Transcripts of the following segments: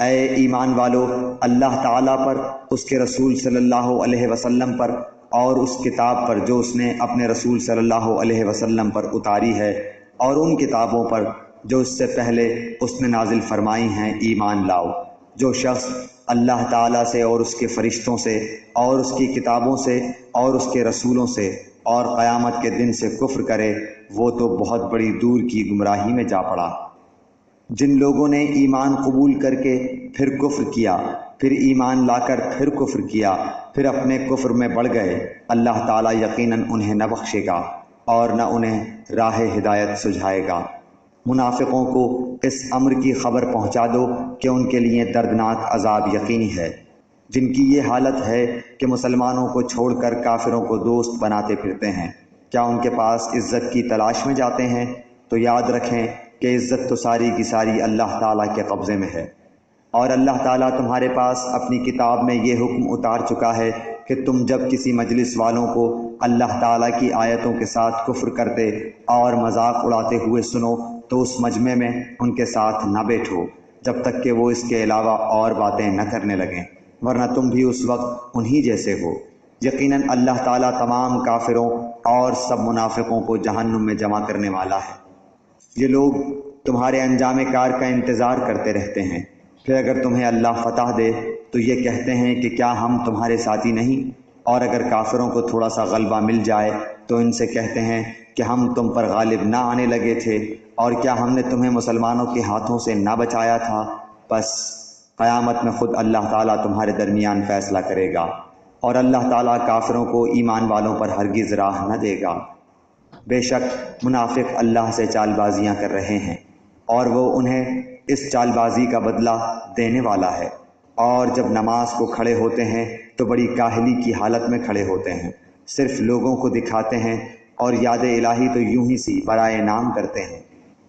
اے ایمان والو، اللہ تعالیٰ پر، اس کے رسول صلی اللہ علیہ وسلم پر اور اس کتاب پر جو اس نے اپنے رسول صلی اللہ علیہ وسلم پر اتاری ہے، اور ان کتابوں پر جو اس سے پہلے اس نے نازل فرمائی ہیں، ایمان لاؤ۔ جو شخص اللہ تعالیٰ سے اور اس کے فرشتوں سے اور اس کی کتابوں سے اور اس کے رسولوں سے اور قیامت کے دن سے کفر کرے، وہ تو بہت بڑی دور کی گمراہی میں جا پڑا۔ جن لوگوں نے ایمان قبول کر کے پھر کفر کیا، پھر ایمان لا کر پھر کفر کیا، پھر اپنے کفر میں بڑھ گئے، اللہ تعالیٰ یقیناً انہیں نہ بخشے گا اور نہ انہیں راہ ہدایت سجھائے گا۔ منافقوں کو اس امر کی خبر پہنچا دو کہ ان کے لیے دردناک عذاب یقینی ہے، جن کی یہ حالت ہے کہ مسلمانوں کو چھوڑ کر کافروں کو دوست بناتے پھرتے ہیں۔ کیا ان کے پاس عزت کی تلاش میں جاتے ہیں؟ تو یاد رکھیں کہ عزت تو ساری کی ساری اللہ تعالیٰ کے قبضے میں ہے، اور اللہ تعالیٰ تمہارے پاس اپنی کتاب میں یہ حکم اتار چکا ہے کہ تم جب کسی مجلس والوں کو اللہ تعالیٰ کی آیتوں کے ساتھ کفر کرتے اور مذاق اڑاتے ہوئے سنو تو اس مجمع میں ان کے ساتھ نہ بیٹھو جب تک کہ وہ اس کے علاوہ اور باتیں نہ کرنے لگیں، ورنہ تم بھی اس وقت انہی جیسے ہو۔ یقیناً اللہ تعالیٰ تمام کافروں اور سب منافقوں کو جہنم میں جمع کرنے والا ہے۔ یہ لوگ تمہارے انجام کار کا انتظار کرتے رہتے ہیں، پھر اگر تمہیں اللہ فتح دے تو یہ کہتے ہیں کہ کیا ہم تمہارے ساتھی نہیں، اور اگر کافروں کو تھوڑا سا غلبہ مل جائے تو ان سے کہتے ہیں کہ ہم تم پر غالب نہ آنے لگے تھے، اور کیا ہم نے تمہیں مسلمانوں کے ہاتھوں سے نہ بچایا تھا؟ بس قیامت میں خود اللہ تعالیٰ تمہارے درمیان فیصلہ کرے گا، اور اللہ تعالیٰ کافروں کو ایمان والوں پر ہرگز راہ نہ دے گا۔ بے شک منافق اللہ سے چال بازیاں کر رہے ہیں، اور وہ انہیں اس چال بازی کا بدلہ دینے والا ہے، اور جب نماز کو کھڑے ہوتے ہیں تو بڑی کاہلی کی حالت میں کھڑے ہوتے ہیں، صرف لوگوں کو دکھاتے ہیں، اور یاد الہی تو یوں ہی سی برائے نام کرتے ہیں۔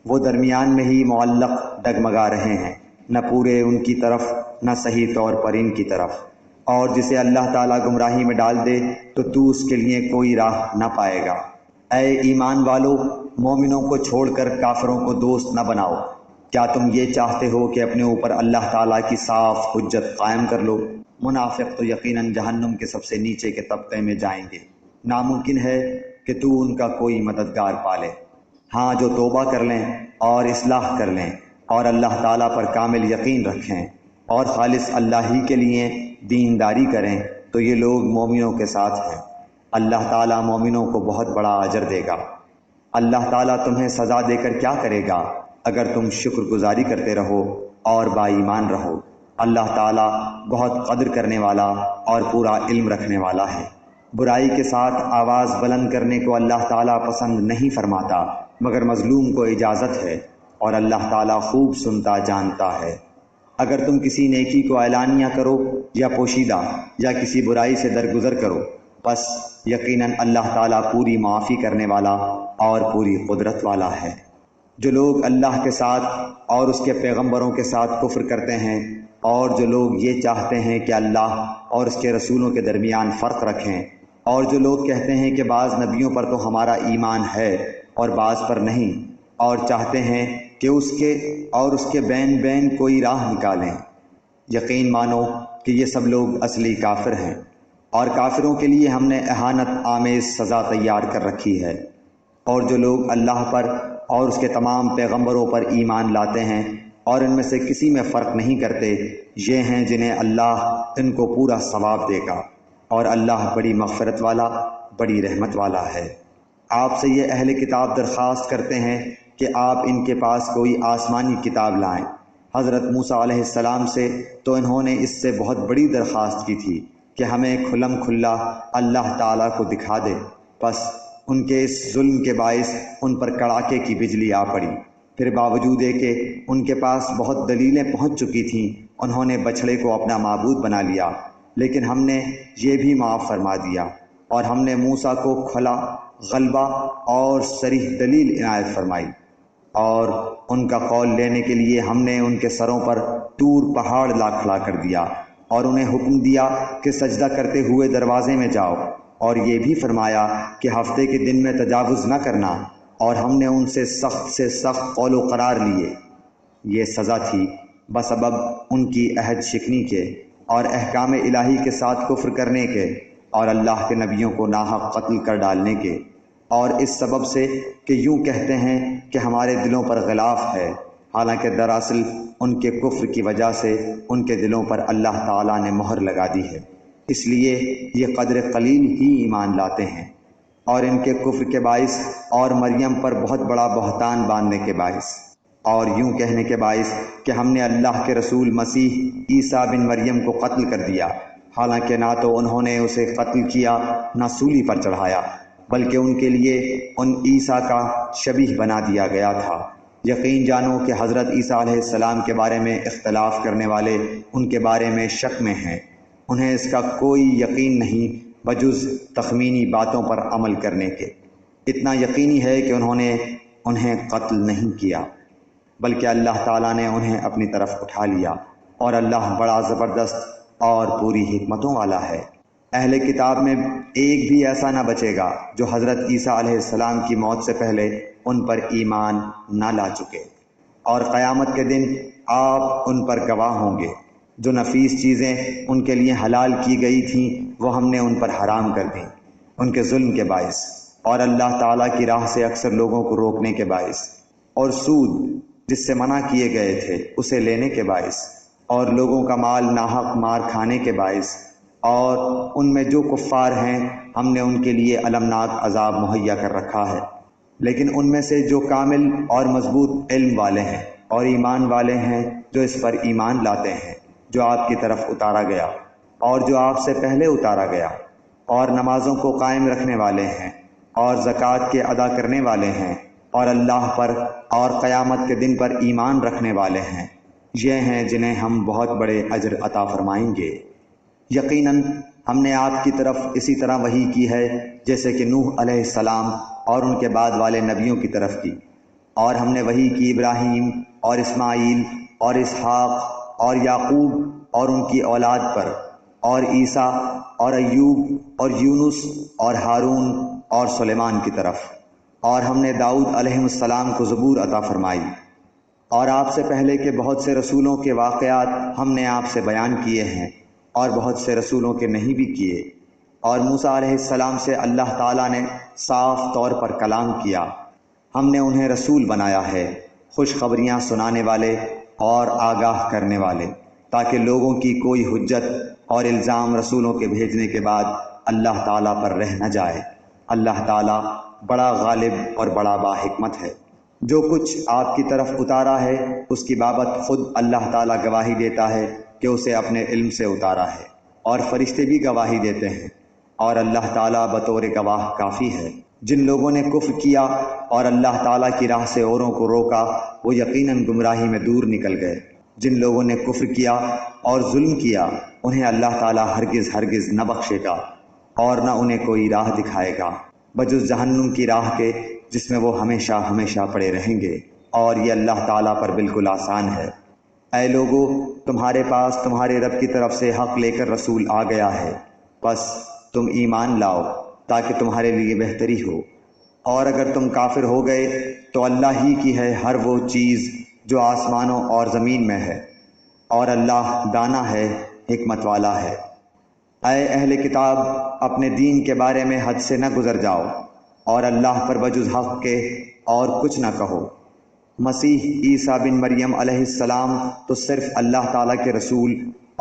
وہ درمیان میں ہی معلق ڈگمگا رہے ہیں، نہ پورے ان کی طرف نہ صحیح طور پر ان کی طرف، اور جسے اللہ تعالیٰ گمراہی میں ڈال دے تو اس کے لیے کوئی راہ نہ پائے گا۔ اے ایمان والو، مومنوں کو چھوڑ کر کافروں کو دوست نہ بناؤ۔ کیا تم یہ چاہتے ہو کہ اپنے اوپر اللہ تعالیٰ کی صاف حجت قائم کر لو؟ منافق تو یقیناً جہنم کے سب سے نیچے کے طبقے میں جائیں گے، ناممکن ہے کہ تو ان کا کوئی مددگار پالے۔ ہاں، جو توبہ کر لیں اور اصلاح کر لیں اور اللہ تعالیٰ پر کامل یقین رکھیں اور خالص اللہ ہی کے لیے دینداری کریں تو یہ لوگ مومنوں کے ساتھ ہیں۔ اللہ تعالیٰ مومنوں کو بہت بڑا اجر دے گا۔ اللہ تعالیٰ تمہیں سزا دے کر کیا کرے گا اگر تم شکر گزاری کرتے رہو اور با ایمان رہو۔ اللہ تعالیٰ بہت قدر کرنے والا اور پورا علم رکھنے والا ہے۔ برائی کے ساتھ آواز بلند کرنے کو اللہ تعالیٰ پسند نہیں فرماتا، مگر مظلوم کو اجازت ہے، اور اللہ تعالیٰ خوب سنتا جانتا ہے۔ اگر تم کسی نیکی کو اعلانیہ کرو یا پوشیدہ یا کسی برائی سے درگزر کرو، بس یقیناً اللہ تعالیٰ پوری معافی کرنے والا اور پوری قدرت والا ہے۔ جو لوگ اللہ کے ساتھ اور اس کے پیغمبروں کے ساتھ کفر کرتے ہیں، اور جو لوگ یہ چاہتے ہیں کہ اللہ اور اس کے رسولوں کے درمیان فرق رکھیں، اور جو لوگ کہتے ہیں کہ بعض نبیوں پر تو ہمارا ایمان ہے اور بعض پر نہیں، اور چاہتے ہیں کہ اس کے بین بین کوئی راہ نکالیں، یقین مانو کہ یہ سب لوگ اصلی کافر ہیں، اور کافروں کے لیے ہم نے اہانت آمیز سزا تیار کر رکھی ہے۔ اور جو لوگ اللہ پر اور اس کے تمام پیغمبروں پر ایمان لاتے ہیں اور ان میں سے کسی میں فرق نہیں کرتے، یہ ہیں جنہیں اللہ ان کو پورا ثواب دے گا، اور اللہ بڑی مغفرت والا، بڑی رحمت والا ہے۔ آپ سے یہ اہل کتاب درخواست کرتے ہیں کہ آپ ان کے پاس کوئی آسمانی کتاب لائیں۔ حضرت موسیٰ علیہ السلام سے تو انہوں نے اس سے بہت بڑی درخواست کی تھی کہ ہمیں کھلم کھلا اللہ تعالیٰ کو دکھا دے، بس ان کے اس ظلم کے باعث ان پر کڑاکے کی بجلی آ پڑی۔ پھر باوجود کہ ان کے پاس بہت دلیلیں پہنچ چکی تھیں، انہوں نے بچھڑے کو اپنا معبود بنا لیا، لیکن ہم نے یہ بھی معاف فرما دیا، اور ہم نے موسیٰ کو کھلا غلبہ اور صریح دلیل عنایت فرمائی، اور ان کا قول لینے کے لیے ہم نے ان کے سروں پر طور پہاڑ لا کھڑا کر دیا، اور انہیں حکم دیا کہ سجدہ کرتے ہوئے دروازے میں جاؤ، اور یہ بھی فرمایا کہ ہفتے کے دن میں تجاوز نہ کرنا، اور ہم نے ان سے سخت قول و قرار لیے۔ یہ سزا تھی بسبب ان کی عہد شکنی کے اور احکام الہی کے ساتھ کفر کرنے کے اور اللہ کے نبیوں کو ناحق قتل کر ڈالنے کے، اور اس سبب سے کہ یوں کہتے ہیں کہ ہمارے دلوں پر غلاف ہے، حالانکہ دراصل ان کے کفر کی وجہ سے ان کے دلوں پر اللہ تعالیٰ نے مہر لگا دی ہے، اس لیے یہ قدر قلیل ہی ایمان لاتے ہیں، اور ان کے کفر کے باعث اور مریم پر بہت بڑا بہتان باندھنے کے باعث اور یوں کہنے کے باعث کہ ہم نے اللہ کے رسول مسیح عیسیٰ بن مریم کو قتل کر دیا، حالانکہ نہ تو انہوں نے اسے قتل کیا نہ سولی پر چڑھایا، بلکہ ان کے لیے ان عیسیٰ کا شبیہ بنا دیا گیا تھا۔ یقین جانو کہ حضرت عیسیٰ علیہ السلام کے بارے میں اختلاف کرنے والے ان کے بارے میں شک میں ہیں، انہیں اس کا کوئی یقین نہیں بجز تخمینی باتوں پر عمل کرنے کے۔ اتنا یقینی ہے کہ انہوں نے انہیں قتل نہیں کیا، بلکہ اللہ تعالیٰ نے انہیں اپنی طرف اٹھا لیا، اور اللہ بڑا زبردست اور پوری حکمتوں والا ہے۔ اہل کتاب میں ایک بھی ایسا نہ بچے گا جو حضرت عیسیٰ علیہ السلام کی موت سے پہلے ان پر ایمان نہ لا چکے، اور قیامت کے دن آپ ان پر گواہ ہوں گے۔ جو نفیس چیزیں ان کے لیے حلال کی گئی تھیں وہ ہم نے ان پر حرام کر دیں ان کے ظلم کے باعث، اور اللہ تعالیٰ کی راہ سے اکثر لوگوں کو روکنے کے باعث، اور سود جس سے منع کیے گئے تھے اسے لینے کے باعث، اور لوگوں کا مال ناحق مار کھانے کے باعث، اور ان میں جو کفار ہیں ہم نے ان کے لیے المناک عذاب مہیا کر رکھا ہے۔ لیکن ان میں سے جو کامل اور مضبوط علم والے ہیں اور ایمان والے ہیں، جو اس پر ایمان لاتے ہیں جو آپ کی طرف اتارا گیا اور جو آپ سے پہلے اتارا گیا، اور نمازوں کو قائم رکھنے والے ہیں اور زکوٰۃ کے ادا کرنے والے ہیں اور اللہ پر اور قیامت کے دن پر ایمان رکھنے والے ہیں، یہ ہیں جنہیں ہم بہت بڑے اجر عطا فرمائیں گے۔ یقیناً ہم نے آپ کی طرف اسی طرح وحی کی ہے جیسے کہ نوح علیہ السلام اور ان کے بعد والے نبیوں کی طرف کی، اور ہم نے وحی کی ابراہیم اور اسماعیل اور اسحاق اور یعقوب اور ان کی اولاد پر، اور عیسیٰ اور ایوب اور یونس اور ہارون اور سلیمان کی طرف، اور ہم نے داؤد علیہ السلام کو زبور عطا فرمائی، اور آپ سے پہلے کے بہت سے رسولوں کے واقعات ہم نے آپ سے بیان کیے ہیں، اور بہت سے رسولوں کے نہیں بھی کیے، اور موسیٰ علیہ السلام سے اللہ تعالیٰ نے صاف طور پر کلام کیا، ہم نے انہیں رسول بنایا ہے، خوشخبریاں سنانے والے اور آگاہ کرنے والے، تاکہ لوگوں کی کوئی حجت اور الزام رسولوں کے بھیجنے کے بعد اللہ تعالیٰ پر رہ نہ جائے۔ اللہ تعالیٰ بڑا غالب اور بڑا باحکمت ہے۔ جو کچھ آپ کی طرف اتارا ہے اس کی بابت خود اللہ تعالیٰ گواہی دیتا ہے کہ اسے اپنے علم سے اتارا ہے، اور فرشتے بھی گواہی دیتے ہیں، اور اللہ تعالیٰ بطور گواہ کافی ہے۔ جن لوگوں نے کفر کیا اور اللہ تعالیٰ کی راہ سے اوروں کو روکا وہ یقیناً گمراہی میں دور نکل گئے۔ جن لوگوں نے کفر کیا اور ظلم کیا انہیں اللہ تعالیٰ ہرگز ہرگز نہ بخشے گا اور نہ انہیں کوئی راہ دکھائے گا بجز جہنم کی راہ کے، جس میں وہ ہمیشہ ہمیشہ پڑے رہیں گے، اور یہ اللہ تعالیٰ پر بالکل آسان ہے۔ اے لوگو، تمہارے پاس تمہارے رب کی طرف سے حق لے کر رسول آ گیا ہے، بس تم ایمان لاؤ تاکہ تمہارے لیے بہتری ہو، اور اگر تم کافر ہو گئے تو اللہ ہی کی ہے ہر وہ چیز جو آسمانوں اور زمین میں ہے، اور اللہ دانا ہے، حکمت والا ہے۔ اے اہل کتاب، اپنے دین کے بارے میں حد سے نہ گزر جاؤ، اور اللہ پر بجز حق کے اور کچھ نہ کہو۔ مسیح عیسیٰ بن مریم علیہ السلام تو صرف اللہ تعالیٰ کے رسول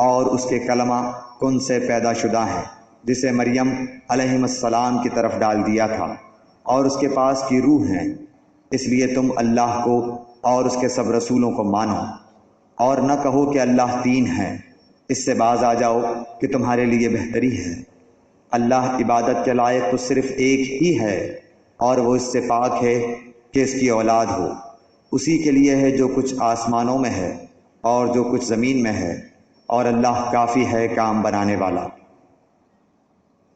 اور اس کے کلمہ کن سے پیدا شدہ ہیں، جسے مریم علیہ السلام کی طرف ڈال دیا تھا، اور اس کے پاس کی روح ہیں۔ اس لیے تم اللہ کو اور اس کے سب رسولوں کو مانو، اور نہ کہو کہ اللہ تین ہیں، اس سے باز آ جاؤ کہ تمہارے لیے بہتری ہے۔ اللہ عبادت کے لائق تو صرف ایک ہی ہے، اور وہ اس سے پاک ہے کہ اس کی اولاد ہو۔ اسی کے لیے ہے جو کچھ آسمانوں میں ہے اور جو کچھ زمین میں ہے، اور اللہ کافی ہے کام بنانے والا۔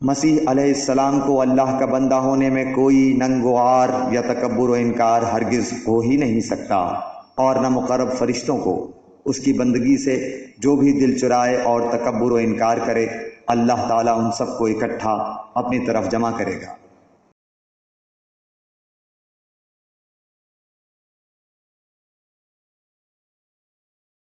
مسیح علیہ السلام کو اللہ کا بندہ ہونے میں کوئی ننگ و عار یا تکبر و انکار ہرگز ہو ہی نہیں سکتا، اور نہ مقرب فرشتوں کو۔ اس کی بندگی سے جو بھی دل چرائے اور تکبر و انکار کرے، اللہ تعالیٰ ان سب کو اکٹھا اپنی طرف جمع کرے گا۔